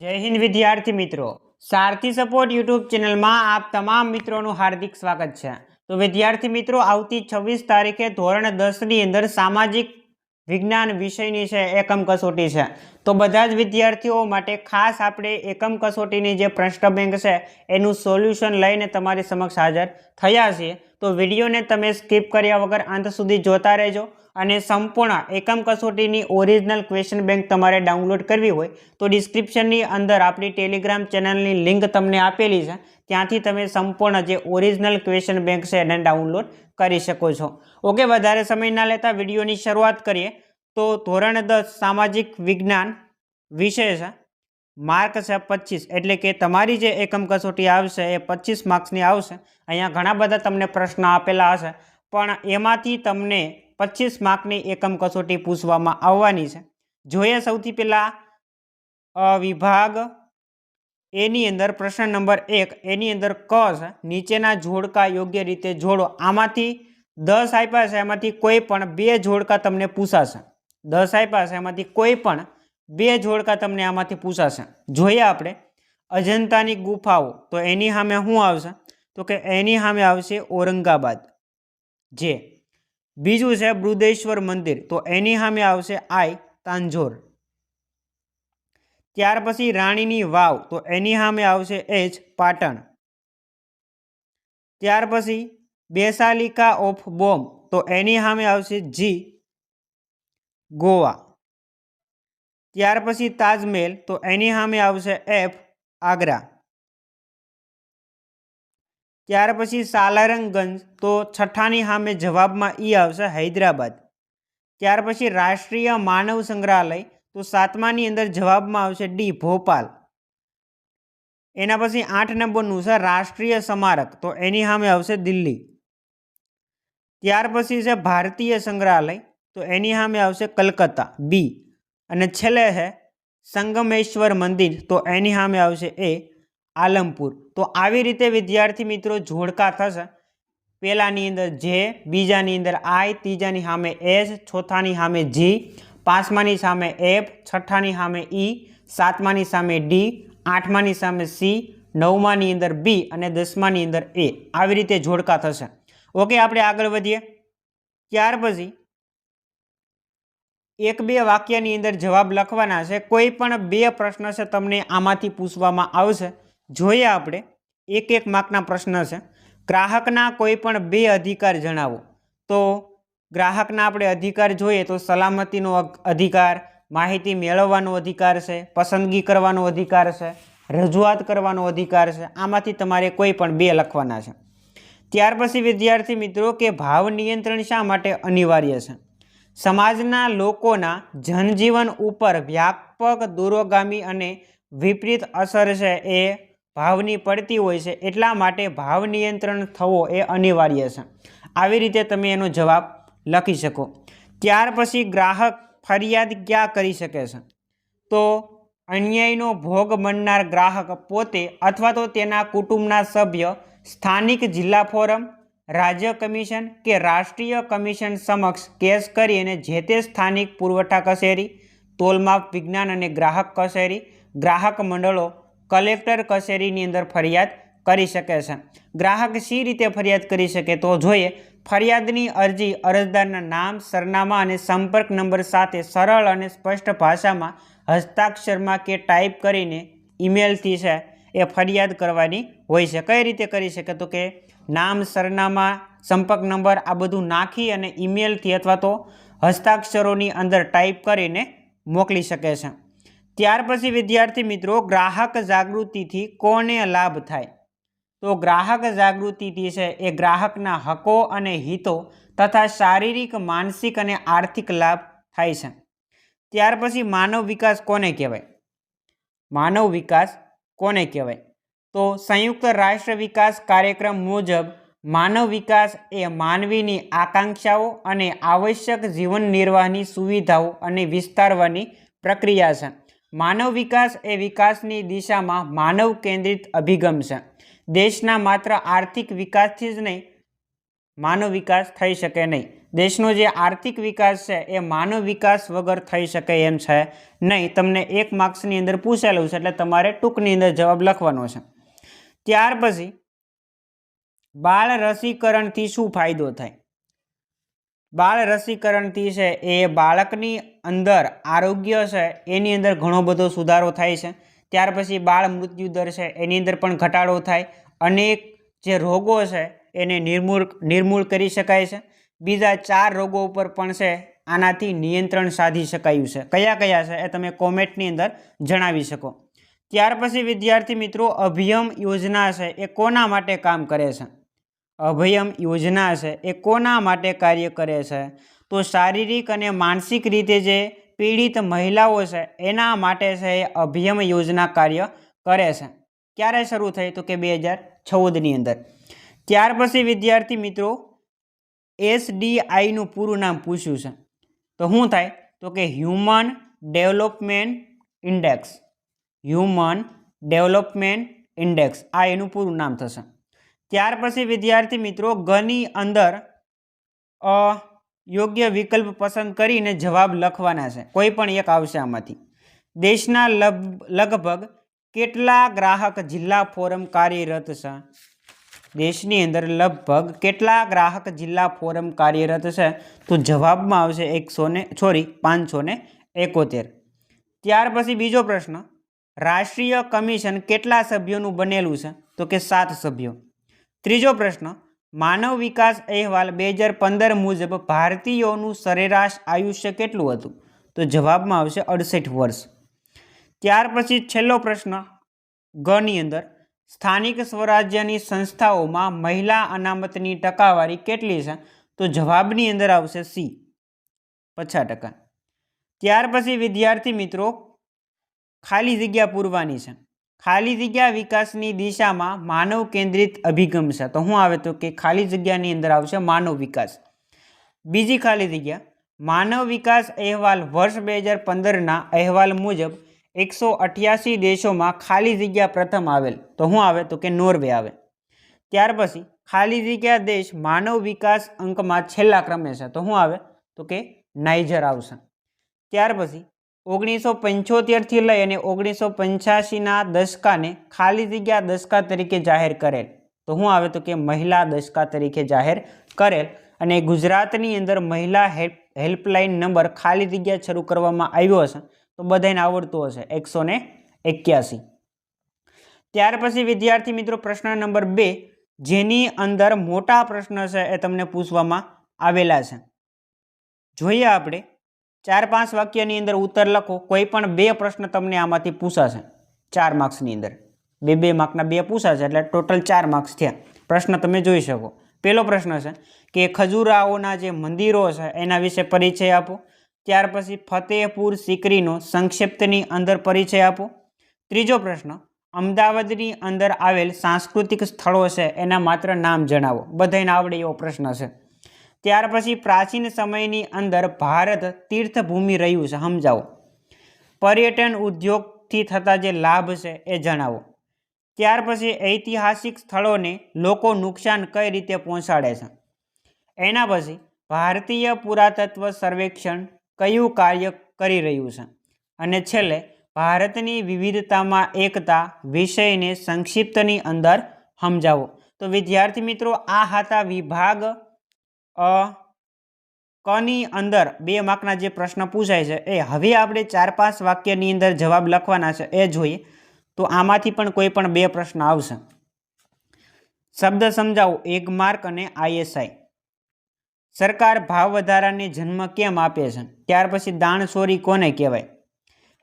जय हिंद विद्यार्थी मित्रों, सारथी सपोर्ट यूट्यूब चैनल में आप तमाम मित्रों हार्दिक स्वागत है। तो विद्यार्थी मित्रों, आवती 26 तारीखे धोरण 10 नी अंदर सामाजिक विज्ञान विषयनी छे एकम कसोटी छे। तो बधा ज विद्यार्थीओ माटे खास आपणे एकम कसोटीनी जे प्रश्न बैंक छे एनुं सोल्यूशन लईने तमारी समक्ष हाजर थया छीए। तो विडियोने तमे स्कीप कर्या वगर अंत सुधी जोता रहेजो અને સંપૂર્ણ એકમ કસોટીની ઓરિજિનલ ક્વેશ્ચન બેંક તમારે ડાઉનલોડ કરવી હોય તો ડિસ્ક્રિપ્શનની અંદર આપણી ટેલિગ્રામ ચેનલની લિંક તમને આપેલી છે, ત્યાંથી તમે સંપૂર્ણ જે ઓરિજિનલ ક્વેશ્ચન બેંક છે એને ડાઉનલોડ કરી શકો છો। ઓકે, વધારે સમય ના લેતા વિડીયોની શરૂઆત કરીએ। તો ધોરણ 10 સામાજિક વિજ્ઞાન વિષય છે, માર્ક છે 25, એટલે કે તમારી જે એકમ કસોટી આવશે એ 25 માર્ક્સની આવશે। અહીંયા ઘણા બધા તમને પ્રશ્ન આપેલા હશે, પણ એમાંથી તમને 25 માર્कनी एकम कसोटी पूछवामां आववानी छे। जोईए सौथी पहेला विभाग ए नी अंदर प्रश्न नंबर 1 एनी अंदर क छे, नीचेना जोड़का योग्य रीते जोड़ो। आमांथी 10 आप्या छे, एमांथी कोई पण 2 जोड़का तमने पूछाशे। 10 आप्या छे, एमांथी कोई पण 2 जोड़का तमने आमांथी पूछाशे। जोईए आपणे अजंतानी गुफाओ, तो एनी सामे शुं आवशे? तो के एनी सामे आवशे औरंगाबाद। जे बीजू है बृहदेश्वर मंदिर, तो एनी सामे आवशे आई तांजोर। त्यार पछी राणीनी वाव, तो एनी सामे आवशे एच पाटण। त्यार पछी बेसालिका ऑफ बॉम, तो एनी सामे आवशे जी गोवा। त्यार पछी ताजमहल, तो एनी सामे आवशे एफ आगरा। त्यार पछी सालारंगगंज, तो छठानी सामे जवाबमां ई आवशे हैदराबाद। त्यार पछी राष्ट्रीय मानव संग्रहालय, तो 7मानी अंदर जवाबमां आवशे डी भोपाल। एना पछी 8 नंबरनुं छे राष्ट्रीय स्मारक, तो एनी सामे आवशे दिल्ही। त्यार पछी छे भारतीय संग्रहालय, तो एनी सामे आवशे कलकत्ता बी। अने छेल्ले है संगमेश्वर मंदिर, तो एनी सामे आवशे ए आलमपुर। तो आवी रीते विद्यार्थी मित्रों जोड़का थशे। पहेलानी अंदर जे, बीजानी अंदर आई, तीजानी सामे एच, चौथानी सामे जी, पांचमानी सामे एफ, छठानी सामे ई, सातमानी सामे डी, आठमानी सामे सी, नवमानी अंदर बी अने 10मानी अंदर ए। आवी रीते जोड़का थशे। ओके, आपणे आगळ वधीए। त्यार पछी 1-2 वाक्यनी अंदर जवाब लखवाना छे। कोई पण 2 प्रश्न छे तमने आमांथी पूछवामां आवशे। जोईए आपणे 1-1 मार्कना प्रश्न छे। ग्राहकना कोई पण 2 अधिकार जणावो। तो ग्राहकना आपणे अधिकार जोईए तो सलामतीनो अधिकार, माहिती मेळवવાનો अधिकार छे, पसंदगी करवानो अधिकार छे, रजूआत करवानो अधिकार छे। आमांथी तमारे कोई पण 2 लखवाना छे। त्यार पछी विद्यार्थी मित्रों के भाव नियंत्रण शा माटे अनिवार्य छे? समाजना लोकोना जनजीवन उपर व्यापक दूरोगामी अने विपरीत असर छे ए भावनी पड़ती होय छे, एटला माटे भाव नियंत्रण थवो ए अनिवार्य छे। आवी रीते तमे एनो जवाब लखी शको। त्यार पछी ग्राहक फरियाद क्या करी शके छे? तो अन्यायनो भोग बननार ग्राहक पोते अथवा तो तेना कुटुंबना सभ्य स्थानिक जिल्ला फोरम, राज्य कमिशन के राष्ट्रीय कमिशन समक्ष केस करीने जे ते स्थानिक पुरवठा कचेरी, तोलमाप विज्ञान अने ग्राहक कचेरी, ग्राहक मंडळो, कलेक्टर कचेरीनी अंदर फरियाद करी शके छे। ग्राहक शी रीते फरियाद करी शके? तो जोईए फरियादनी अरजी अरजदारना नाम, सरनामा अने संपर्क नंबर साथे सरल अने स्पष्ट भाषामां हस्ताक्षरमा के टाइप करीने ईमेलथी छे ए फरियाद करवानी होय छे। कई रीते करी शके? तो के नाम, सरनामा, संपर्क नंबर आ बधुं नाखी अने ईमेलथी अथवा तो हस्ताक्षरोनी अंदर टाइप करीने मोकली शके छे। त्यार पछी विद्यार्थी मित्रों ग्राहक जागृतिथी कोने लाभ थाय? तो ग्राहक जागृतिथी छे ए ग्राहकना हको अने हितो तथा शारीरिक, मानसिक अने आर्थिक लाभ थाय छे। त्यार पछी मानव विकास कोने कहेवाय? मानव विकास कोने कहेवाय? तो संयुक्त राष्ट्र विकास कार्यक्रम मुजब मानव विकास ए मानवीनी आकांक्षाओ अने आवश्यक जीवन निर्वाहनी सुविधाओ अने विस्तारवानी प्रक्रिया छे। मानव विकास ए विकासनी दिशामां मानव केन्द्रित अभिगम छे। देशना मात्र आर्थिक विकासथी ज नहीं मानव विकास थई शके नहीं। દેશનો જે આર્થિક વિકાસ છે એ માનવ વિકાસ વગર થઈ શકે એમ છે નહીં. તમને 1 માર્ક્સની અંદર પૂછેલું છે એટલે તમારે ટૂંકની અંદર જવાબ લખવાનો છે. ત્યાર પછી બાળ રસીકરણથી શું ફાયદો થાય? બાળ રસીકરણથી છે એ બાળકની અંદર આરોગ્ય છે એની અંદર ઘણો બધો સુધારો થાય છે. ત્યાર પછી બાળ મૃત્યુ દર છે એની અંદર પણ ઘટાડો થાય. અનેક જે રોગો છે એને નિર્મૂળ કરી શકાય છે. બીજા 4 રોગો ઉપર પણ છે આનાથી નિયંત્રણ સાધી શકાયું છે. કયા કયા છે એ તમે કોમેન્ટની અંદર જણાવી શકો. ત્યાર પછી વિદ્યાર્થી મિત્રો, અભિયમ યોજના છે એ કોના માટે કામ કરે છે? અભયમ યોજના છે એ કોના માટે કાર્ય કરે છે? તો શારીરિક અને માનસિક રીતે જે પીડિત મહિલાઓ છે એના માટે છે એ અભયમ યોજના કાર્ય કરે છે. ક્યારે શરૂ થઈ? તો કે 2014ની અંદર. ત્યાર પછી વિદ્યાર્થી મિત્રો, SDIનું પૂરું નામ પૂછ્યું છે તો શું થાય? તો કે human development index. Human development index આ એનું પૂરું નામ થશે. ત્યાર પછી વિદ્યાર્થી મિત્રો, ગની અંદર યોગ્ય વિકલ્પ પસંદ કરીને જવાબ લખવાના છે. કોઈ પણ એક આવશે આમાંથી. દેશના લગભગ કેટલા ગ્રાહક જિલ્લા ફોરમ કાર્યરત છે? દેશની અંદર લગભગ કેટલા ગ્રાહક જિલ્લા ફોરમ કાર્યરત છે? તો જવાબમાં આવશે 571. ત્યાર પછી બીજો પ્રશ્ન, રાષ્ટ્રીય કમિશન કેટલા સભ્યોનું બનેલું છે? તો કે 7 સભ્યો. ત્રીજો પ્રશ્ન, માનવ વિકાસ અહેવાલ 2015 મુજબ ભારતીયોનું સરેરાશ આયુષ્ય કેટલું હતું? તો જવાબમાં આવશે 68 વર્ષ. ત્યાર પછી છેલ્લો પ્રશ્ન ગની અંદર, સ્થાનિક સ્વરાજ્યની સંસ્થાઓમાં મહિલા અનામતની ટકાવારી કેટલી છે? તો જવાબની અંદર આવશે C, 50%. ત્યાર પછી વિદ્યાર્થી મિત્રો, ખાલી જગ્યા પૂરવાની છે. ખાલી જગ્યા વિકાસની દિશામાં માનવ કેન્દ્રિત અભિગમ છે તો શું આવે? તો કે ખાલી જગ્યાની અંદર આવશે માનવ વિકાસ. બીજી ખાલી જગ્યા, માનવ વિકાસ અહેવાલ વર્ષ 2015ના અહેવાલ મુજબ 188 દેશોમાં ખાલી જગ્યા પ્રથમ આવેલ તો શું આવે? તો કે નોર્વે આવે. ત્યાર પછી ખાલી જગ્યા દેશ માનવ વિકાસ અંકમાં છેલ્લા ક્રમે છે તો શું આવે? તો કે નાઇજર આવશે. ત્યાર પછી 1975થી લઈ અને 1985ના દશકાને ખાલી જગ્યા દશકા તરીકે જાહેર કરેલ તો શું આવે? તો કે મહિલા દશકા તરીકે જાહેર કરેલ. અને ગુજરાતની અંદર મહિલા હેલ્પલાઇન નંબર ખાલી જગ્યા શરૂ કરવામાં આવ્યો હશે તો બધાને આવડતું હશે, 181. ત્યાર પછી વિદ્યાર્થી મિત્રો, પ્રશ્ન નંબર 2 જેની અંદર મોટા પ્રશ્ન છે એ તમને પૂછવામાં આવેલા છે. જોઈએ આપણે. 4-5 વાક્યની અંદર ઉત્તર લખો. કોઈ પણ 2 પ્રશ્ન તમને આમાંથી પૂછાશે 4 માર્ક્સની અંદર. 2 માર્કના 2 પૂછાશે એટલે ટોટલ 4 માર્ક્સ થયા. પ્રશ્ન તમે જોઈ શકો. પહેલો પ્રશ્ન છે કે ખજુરાહોના જે મંદિરો છે એના વિશે પરિચય આપો. ત્યાર પછી ફતેહપુર સિકરીનો સંક્ષિપ્તની અંદર પરિચય આપો. ત્રીજો પ્રશ્ન, અમદાવાદની અંદર આવેલ સાંસ્કૃતિક સ્થળો છે એના માત્ર નામ જણાવો. બધાને આવડે એવો પ્રશ્ન છે. ત્યાર પછી પ્રાચીન સમયની અંદર ભારત તીર્થભૂમિ રહ્યું છે, સમજાવો. પર્યટન ઉદ્યોગથી થતા જે લાભ છે એ જણાવો. ત્યાર પછી ઐતિહાસિક સ્થળોને લોકો નુકસાન કઈ રીતે પહોંચાડે છે. એના પછી ભારતીય પુરાતત્વ સર્વેક્ષણ કયું કાર્ય કરી રહ્યું છે. અને છેલ્લે ભારતની વિવિધતામાં એકતા વિષયને સંક્ષિપ્તની અંદર સમજાવો. તો વિદ્યાર્થી મિત્રો, આ હતા વિભાગ કની અંદર 2 માર્કના જે પ્રશ્ન પૂછાય છે એ. હવે આપણે 4-5 વાક્યની અંદર જવાબ લખવાના છે એ જોઈએ. તો આમાંથી પણ કોઈ પણ 2 પ્રશ્ન આવશે. શબ્દ સમજાવો 1 માર્ક અને ISI. સરકાર ભાવ વધારાને જન્મ કેમ આપે છે? ત્યાર પછી દાણચોરી કોને કહેવાય?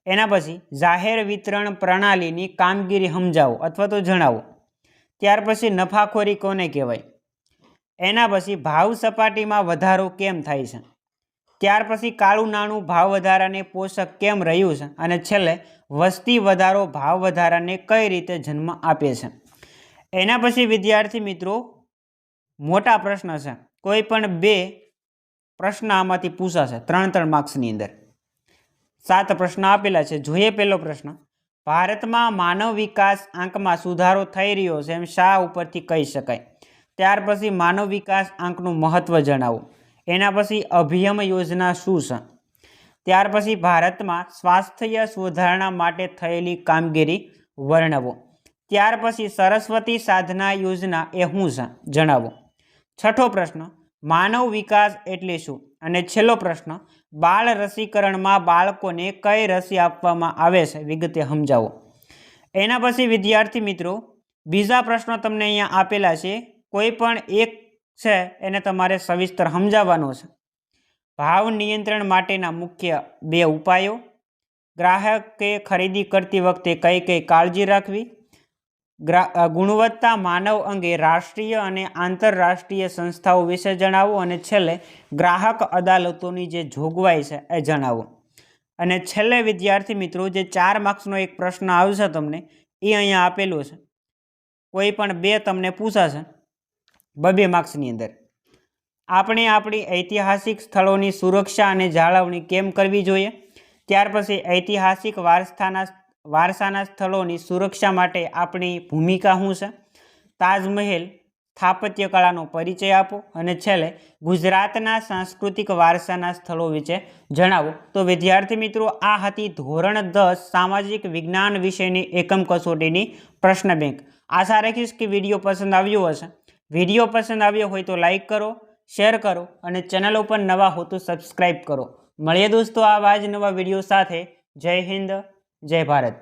એના પછી જાહેર વિતરણ પ્રણાલીની કામગીરી સમજાવો અથવા તો જણાવો. ત્યાર પછી નફાખોરી કોને કહેવાય? એના પછી ભાવ સપાટીમાં વધારો કેમ થાય છે? ત્યાર પછી કાળું નાણું ભાવ વધારાને પોષક કેમ રહ્યું છે? અને છેલ્લે વસ્તી વધારો ભાવ વધારાને કઈ રીતે જન્મ આપે છે? એના પછી વિદ્યાર્થી મિત્રો, મોટા પ્રશ્ન છે. કોઈ પણ 2 પ્રશ્ન આમાંથી પૂછાશે 3-3 માર્ક્સની અંદર. 7 પ્રશ્ન આપેલા છે. જોઈએ પહેલો પ્રશ્ન, ભારતમાં માનવ વિકાસ આંકમાં સુધારો થઈ રહ્યો છે એમ શા ઉપરથી કહી શકાય? ત્યાર પછી માનવ વિકાસ આંકનું મહત્વ જણાવો. એના પછી અભિયમ યોજના શું છે, ત્યાર પછી ભારતમાં સ્વાસ્થ્ય સુધારણા માટે થયેલી કામગીરી વર્ણવો, ત્યાર પછી સરસ્વતી સાધના યોજના એ શું છે જણાવો. છઠ્ઠો પ્રશ્ન, માનવ વિકાસ એટલે શું? અને છેલ્લો પ્રશ્ન, બાળ રસીકરણમાં બાળકોને કઈ રસી આપવામાં આવે છે વિગતે સમજાવો. એના પછી વિદ્યાર્થી મિત્રો બીજા પ્રશ્નો તમને અહીંયા આપેલા છે, કોઈ પણ એક છે એને તમારે સવિસ્તર સમજાવવાનો છે. ભાવ નિયંત્રણ માટેના મુખ્ય 2 ઉપાયો, ગ્રાહકે ખરીદી કરતી વખતે કઈ કઈ કાળજી રાખવી, ગુણવત્તા માનવ અંગે રાષ્ટ્રીય અને આંતરરાષ્ટ્રીય સંસ્થાઓ વિશે જણાવો, અને છેલ્લે ગ્રાહક અદાલતોની જે જોગવાઈ છે એ જણાવો. અને છેલ્લે વિદ્યાર્થી મિત્રો જે 4 માર્ક્સનો એક પ્રશ્ન આવશે તમને એ અહીંયા આપેલો છે, કોઈ પણ 2 તમને પૂછાશે 2 માર્ક્સની અંદર. આપણે આપણી ઐતિહાસિક સ્થળોની સુરક્ષા અને જાળવણી કેમ કરવી જોઈએ, ત્યાર પછી ઐતિહાસિક વારસાના સ્થળોની સુરક્ષા માટે આપણી ભૂમિકા શું છે, તાજમહેલ સ્થાપત્ય કળાનો પરિચય આપો, અને છેલ્લે ગુજરાતના સાંસ્કૃતિક વારસાના સ્થળો વિશે જણાવો. તો વિદ્યાર્થી મિત્રો આ હતી ધોરણ 10 સામાજિક વિજ્ઞાન વિષયની એકમ કસોટીની પ્રશ્ન બેંક. આશા રાખીશ કે વિડીયો પસંદ આવ્યો હશે. વિડીયો પસંદ આવ્યો હોય તો લાઈક કરો, શેર કરો, અને ચેનલ ઉપર નવા હો તો સબસ્ક્રાઈબ કરો. મળીએ દોસ્તો આવા જ નવા વિડીયો સાથે. જય હિન્દ, જય ભારત.